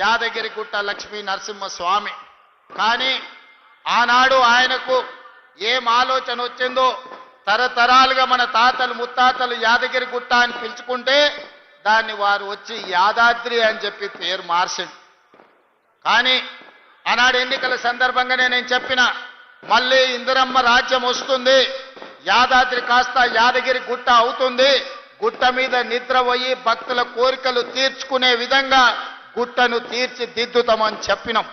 యాదగిరిగుట్ట లక్ష్మీ నరసింహస్వామి. కానీ ఆనాడు ఆయనకు ఏం ఆలోచన వచ్చిందో, తరతరాలుగా మన తాతలు ముత్తాతలు యాదగిరిగుట్ట అని పిలుచుకుంటే దాన్ని వారు వచ్చి యాదాద్రి అని చెప్పి పేరు మార్చింది. కానీ ఆనాడు ఎన్నికల సందర్భంగానే నేను చెప్పిన, మళ్ళీ ఇందిరమ్మ రాజ్యం వస్తుంది, యాదాద్రి కాస్త యాదగిరి గుట్ట అవుతుంది, గుట్ట మీద నిద్ర పోయి భక్తుల కోరికలు తీర్చుకునే విధంగా గుట్టను తీర్చిదిద్దుతామని చెప్పినాం.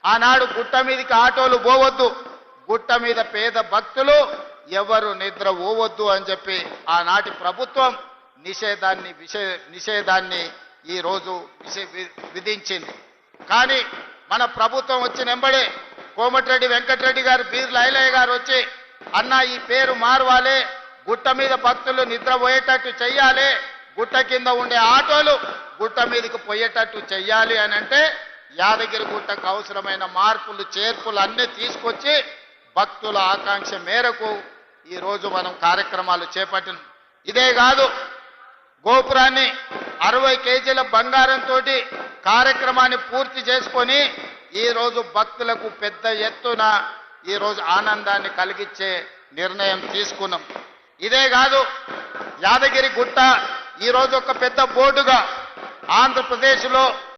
ఆనాడు గుట్ట మీదకి ఆటోలు పోవద్దు, గుట్ట మీద పేద భక్తులు ఎవరు నిద్ర పోవద్దు అని చెప్పి ఆనాటి ప్రభుత్వం నిషేధాన్ని ఈరోజు విధించింది. కానీ మన ప్రభుత్వం వచ్చిన వెంబడే కోమటిరెడ్డి వెంకటరెడ్డి గారు, బీర్ల ఐలయ్య గారు వచ్చి, అన్న ఈ పేరు మారవాలి, గుట్ట మీద భక్తులు నిద్ర పోయేటట్టు చెయ్యాలి, గుట్ట కింద ఉండే ఆటోలు గుట్ట మీదకి పోయేటట్టు చెయ్యాలి అని అంటే యాదగిరి గుట్టకు అవసరమైన మార్పులు చేర్పులు అన్నీ తీసుకొచ్చి భక్తుల ఆకాంక్ష మేరకు ఈరోజు మనం కార్యక్రమాలు చేపట్టిన. ఇదే కాదు, గోపురాన్ని 60 కేజీల బంగారంతో కార్యక్రమాన్ని పూర్తి చేసుకొని ఈరోజు భక్తులకు పెద్ద ఎత్తున ఈరోజు ఆనందాన్ని కలిగించే నిర్ణయం తీసుకున్నాం. ఇదే కాదు, యాదగిరి గుట్ట ఈరోజు ఒక పెద్ద బోర్డుగా ఆంధ్రప్రదేశ్లో